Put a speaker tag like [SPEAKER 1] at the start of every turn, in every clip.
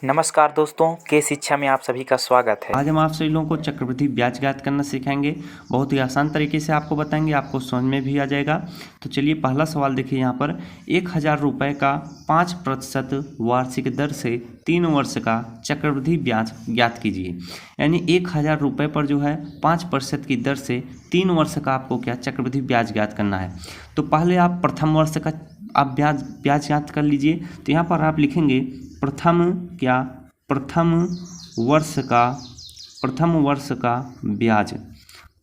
[SPEAKER 1] नमस्कार दोस्तों, के शिक्षा में आप सभी का स्वागत है।
[SPEAKER 2] आज हम आप सभी लोगों को चक्रवृद्धि ब्याज ज्ञात करना सिखाएंगे। बहुत ही आसान तरीके से आपको बताएंगे, आपको समझ में भी आ जाएगा। तो चलिए पहला सवाल देखिए यहाँ पर 1000 रुपये का 5% वार्षिक दर से 3 वर्ष का चक्रवृद्धि ब्याज ज्ञात कीजिए। यानी 1000 रुपये पर जो है 5% की दर से 3 वर्ष का आपको क्या चक्रवृद्धि ब्याज ज्ञात करना है। तो पहले आप प्रथम वर्ष का आप ब्याज ज्ञात कर लीजिए। तो यहाँ पर आप लिखेंगे प्रथम वर्ष का ब्याज।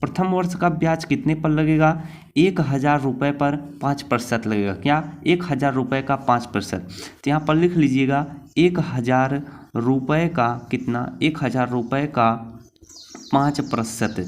[SPEAKER 2] प्रथम वर्ष का ब्याज कितने पर लगेगा? 1000 रुपये पर 5% लगेगा। क्या? 1000 रुपये का 5%। तो यहाँ पर लिख लीजिएगा 1000 रुपये का कितना? 1000 रुपये का 5%।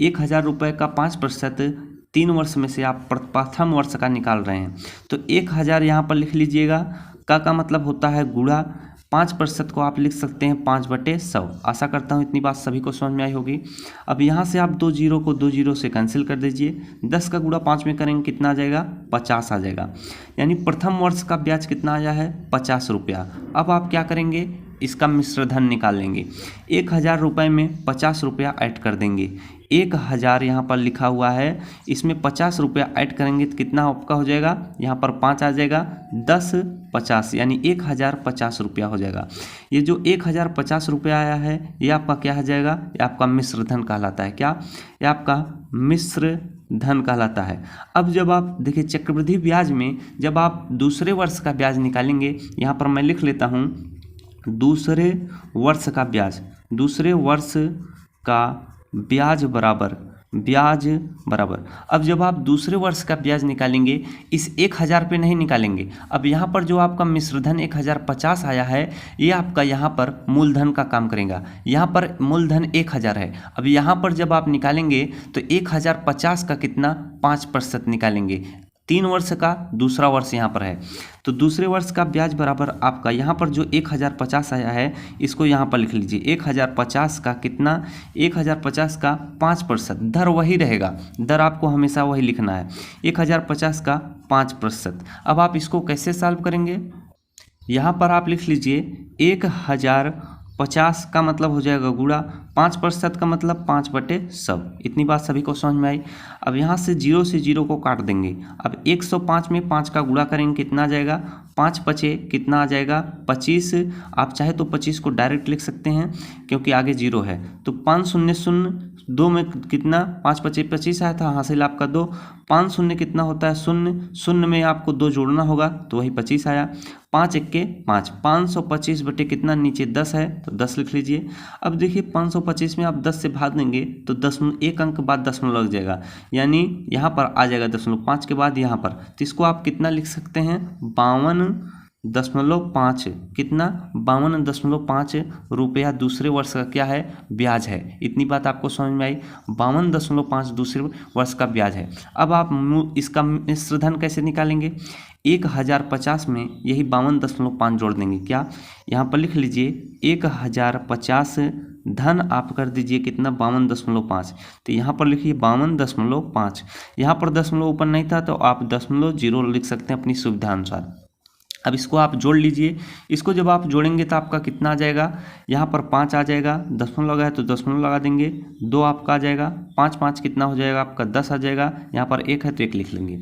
[SPEAKER 2] 1000 रुपये का 5% 3 वर्ष में से आप प्रथम वर्ष का निकाल रहे हैं। तो 1000 यहाँ पर लिख लीजिएगा। का मतलब होता है गुणा। 5% को आप लिख सकते हैं 5/100। आशा करता हूँ इतनी बात सभी को समझ में आई होगी। अब यहाँ से आप 2 जीरो को 2 जीरो से कैंसिल कर दीजिए। 10 का गुणा 5 में करेंगे कितना आ जाएगा? 50 आ जाएगा। यानी प्रथम वर्ष का ब्याज कितना आया है? 50 रुपया। अब आप क्या करेंगे? इसका मिश्र धन निकाल लेंगे। 1000 रुपये में 50 रुपया ऐड कर देंगे। 1000 यहाँ पर लिखा हुआ है, इसमें 50 रुपया ऐड करेंगे तो कितना आपका हो जाएगा? यहाँ पर 5 आ जाएगा। 10 50 यानी 1050 रुपया हो जाएगा। ये जो 1050 रुपया आया है ये आपका क्या हो जाएगा? ये आपका मिश्र धन कहलाता है। क्या? ये आपका मिश्र धन कहलाता है। अब जब आप देखिए चक्रवृद्धि ब्याज में जब आप दूसरे वर्ष का ब्याज निकालेंगे, यहाँ पर मैं लिख लेता हूँ दूसरे वर्ष का ब्याज बराबर। अब जब आप दूसरे वर्ष का ब्याज निकालेंगे इस 1000 पे नहीं निकालेंगे। अब यहाँ पर जो आपका मिश्रधन 1050 आया है ये आपका यहाँ पर मूलधन का काम करेगा। यहाँ पर मूलधन 1000 है। अब यहाँ पर जब आप निकालेंगे तो 1050 का कितना? 5% निकालेंगे। 3 वर्ष का दूसरा वर्ष यहाँ पर है तो दूसरे वर्ष का ब्याज बराबर आपका यहाँ पर जो 1050 आया है इसको यहाँ पर लिख लीजिए। 1050 का कितना? 1050 का 5%। दर वही रहेगा, दर आपको हमेशा वही लिखना है। 1050 का 5%। अब आप इसको कैसे सॉल्व करेंगे? यहाँ पर आप लिख लीजिए 1050 का मतलब हो जाएगा गुणा। 5% का मतलब 5/100। इतनी बात सभी को समझ में आई। अब यहाँ से 0 से 0 को काट देंगे। अब 105 में 5 का गुणा करेंगे कितना आ जाएगा? 5 पचे कितना आ जाएगा? 25। आप चाहे तो 25 को डायरेक्ट लिख सकते हैं क्योंकि आगे 0 है। तो 5 शून्य शून्य 2 में कितना? 5 पचे 25 आया था, हासिल आपका 2। 5 शून्य कितना होता है? 0। 0 में आपको 2 जोड़ना होगा तो वही 25 आया। 5 एक्के 5। 525 बटे कितना? नीचे 10 है तो 10 लिख लीजिए। अब देखिए 525 में आप 10 से भाग देंगे तो 1 अंक के बाद दशमलव लग जाएगा। यानी यहाँ पर आ जाएगा 0.5 के बाद यहाँ पर। तो इसको आप कितना लिख सकते हैं? 52.5। कितना? 52.5 रुपया दूसरे वर्ष का क्या है? ब्याज है। इतनी बात आपको समझ में आई। 52.5 दूसरे वर्ष का ब्याज है। अब आप इसका मिश्र धन कैसे निकालेंगे? 1050 में यही 52.5 जोड़ देंगे। क्या? यहाँ पर लिख लीजिए 1050 धन आप कर दीजिए कितना? 52.5। तो यहाँ पर लिखिए 52.5। यहाँ पर दशमलव ऊपर नहीं था तो आप 0.0 लिख सकते हैं अपनी सुविधा अनुसार। अब इसको आप जोड़ लीजिए। इसको जब आप जोड़ेंगे तो आपका कितना आ जाएगा? यहाँ पर 5 आ जाएगा। दशमलव लगा है तो दशमलव लगा देंगे। 2 आपका आ जाएगा। 5 5 कितना हो जाएगा? आपका 10 आ जाएगा। यहाँ पर 1 है तो 1 लिख लेंगे।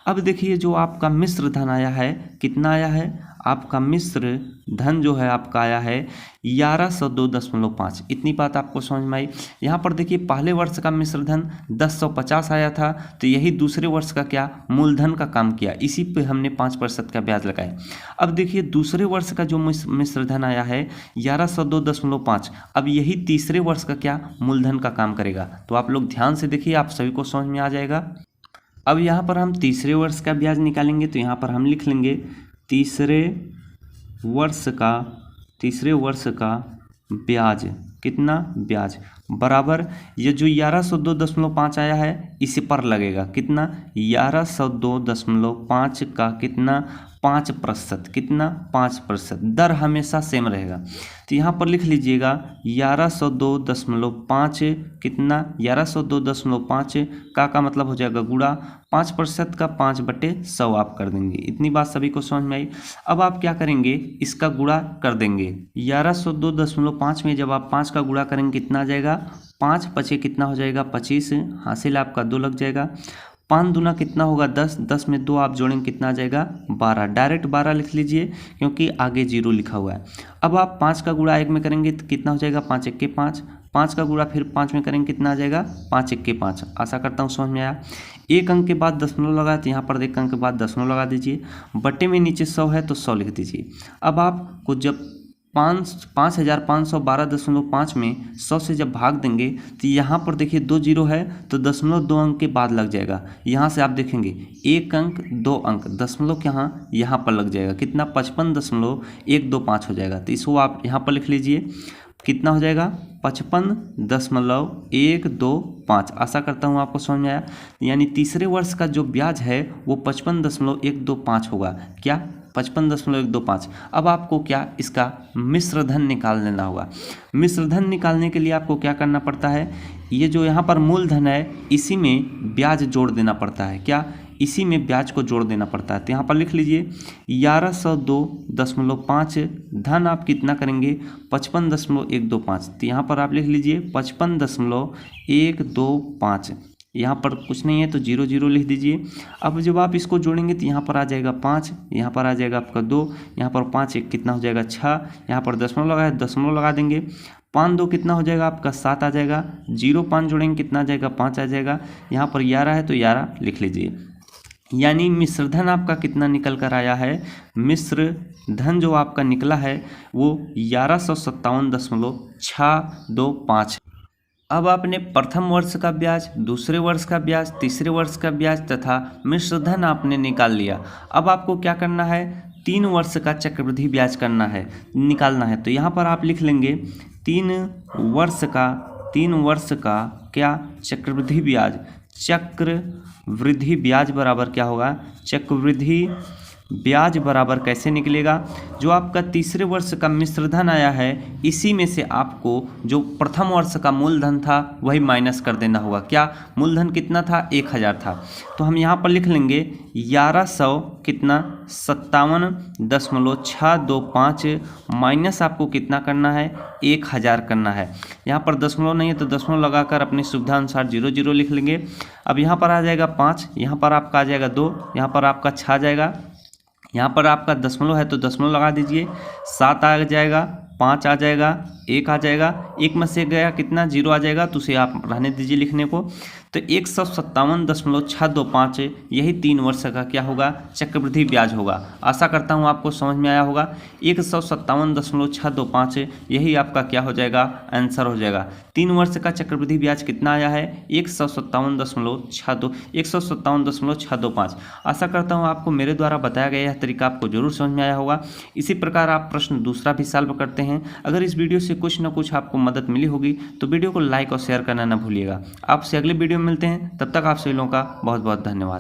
[SPEAKER 2] अब देखिए जो आपका मिश्र धन आया है कितना आया है? आपका मिश्र धन जो है आपका आया है 1102.5। इतनी बात आपको समझ में आई। यहाँ पर देखिए पहले वर्ष का मिश्र धन 1050 आया था तो यही दूसरे वर्ष का क्या? मूलधन का काम किया। इसी पे हमने 5% का ब्याज लगाया। अब देखिए दूसरे वर्ष का जो मिश्र धन आया है 1102.5। अब यही तीसरे वर्ष का क्या? मूलधन का काम करेगा। तो आप लोग ध्यान से देखिए, आप सभी को समझ में आ जाएगा। अब यहाँ पर हम तीसरे वर्ष का ब्याज निकालेंगे तो यहाँ पर हम लिख लेंगे तीसरे वर्ष का ब्याज। कितना? ब्याज बराबर ये जो 1102.5 आया है इसी पर लगेगा। कितना? 1102.5 का कितना? 5%। कितना? 5%। दर हमेशा सेम रहेगा। तो यहाँ पर लिख लीजिएगा 1102.5 कितना? 1102.5 का मतलब हो जाएगा गुणा 5% का 5/100 आप कर देंगे। इतनी बात सभी को समझ में आई। अब आप क्या करेंगे, इसका गुणा कर देंगे। 1102.5 में जब आप 5 का गुणा करेंगे कितना आ जाएगा, 5 पचे कितना हो जाएगा 25, हासिल आपका 2 लग जाएगा। 5 दूना कितना होगा 10, 10 में 2 आप जोड़ेंगे कितना आ जाएगा 12, डायरेक्ट 12 लिख लीजिए क्योंकि आगे 0 लिखा हुआ है। अब आप 5 का गुणा 1 में करेंगे तो कितना हो जाएगा 5 1 के 5, 5 का गुणा फिर 5 में करेंगे कितना आ जाएगा 5 1 के 5। आशा करता हूँ समझ में आया। एक अंक के बाद दशमलव लगा तो यहाँ पर एक अंक के बाद दशमलव लगा दीजिए। बट्टे में नीचे 100 है तो 100 लिख दीजिए। अब आपको जब 5512.5 में 100 से जब भाग देंगे तो यहाँ पर देखिए 2 जीरो है तो दशमलव 2 अंक के बाद लग जाएगा। यहाँ से आप देखेंगे 1 अंक 2 अंक दशमलव के यहाँ पर लग जाएगा, कितना 55.125 हो जाएगा। तो इसको आप यहाँ पर लिख लीजिए, कितना हो जाएगा 55.125। आशा करता हूँ आपको समझ में आया। यानी तीसरे वर्ष का जो ब्याज है वो 55.125 होगा। क्या 55.125। अब आपको क्या इसका मिश्र धन निकाल लेना होगा। मिश्र धन निकालने के लिए आपको क्या करना पड़ता है, ये जो यहाँ पर मूलधन है इसी में ब्याज जोड़ देना पड़ता है। क्या, इसी में ब्याज को जोड़ देना पड़ता है। तो यहाँ पर लिख लीजिए 1102.5 धन आप कितना करेंगे 55.125। तो यहाँ पर आप लिख लीजिए 55.125। यहाँ पर कुछ नहीं है तो 0 0 लिख दीजिए। अब जब आप इसको जोड़ेंगे तो यहाँ पर आ जाएगा 5, यहाँ पर आ जाएगा आपका 2, यहाँ पर 5 1 कितना हो जाएगा 6, यहाँ पर दशमलव लगा है दशमलव लगा देंगे। 5 2 कितना हो जाएगा आपका 7 आ जाएगा। 0 5 जोड़ेंगे कितना आ जाएगा 5 आ जाएगा। यहाँ पर 11 है तो 11 लिख लीजिए। यानी मिश्र धन आपका कितना निकल कर आया है, मिश्र धन जो आपका निकला है वो 1157.625। अब आपने प्रथम वर्ष का ब्याज, दूसरे वर्ष का ब्याज, तीसरे वर्ष का ब्याज तथा मिश्र धन आपने निकाल लिया। अब आपको क्या करना है, 3 वर्ष का चक्रवृद्धि ब्याज करना है, निकालना है। तो यहाँ पर आप लिख लेंगे 3 वर्ष का क्या चक्रवृद्धि ब्याज। चक्रवृद्धि ब्याज बराबर क्या होगा, चक्रवृद्धि ब्याज बराबर कैसे निकलेगा, जो आपका तीसरे वर्ष का मिश्रधन आया है इसी में से आपको जो प्रथम वर्ष का मूलधन था वही माइनस कर देना होगा। क्या, मूलधन कितना था 1000 था, तो हम यहाँ पर लिख लेंगे 1100 कितना 57.625 माइनस आपको कितना करना है 1000 करना है। यहाँ पर दशमलव नहीं है तो दशमलव लगाकर अपनी सुविधा अनुसार 0 0 लिख लेंगे। अब यहाँ पर आ जाएगा 5, यहाँ पर आपका आ जाएगा 2, यहाँ पर आपका 6 आ जाएगा, यहाँ पर आपका दशमलव है तो दशमलव लगा दीजिए। 7 आ जाएगा, 5 आ जाएगा, 1 आ जाएगा, 1 में से गया कितना 0 आ जाएगा, तो उसे आप रहने दीजिए लिखने को। तो 157.625 यही 3 वर्ष का क्या होगा चक्रवृद्धि ब्याज होगा। आशा करता हूँ आपको समझ में आया होगा। 157.625 यही आपका क्या हो जाएगा आंसर हो जाएगा। 3 वर्ष का चक्रवृद्धि ब्याज कितना आया है 157.625। आशा करता हूँ आपको मेरे द्वारा बताया गया यह तरीका आपको जरूर समझ में आया होगा। इसी प्रकार आप प्रश्न दूसरा भी सॉल्व करते हैं। अगर इस वीडियो से कुछ न कुछ आपको मदद मिली होगी तो वीडियो को लाइक और शेयर करना न भूलिएगा। आपसे अगले वीडियो में मिलते हैं, तब तक आप सभी लोगों का बहुत बहुत धन्यवाद।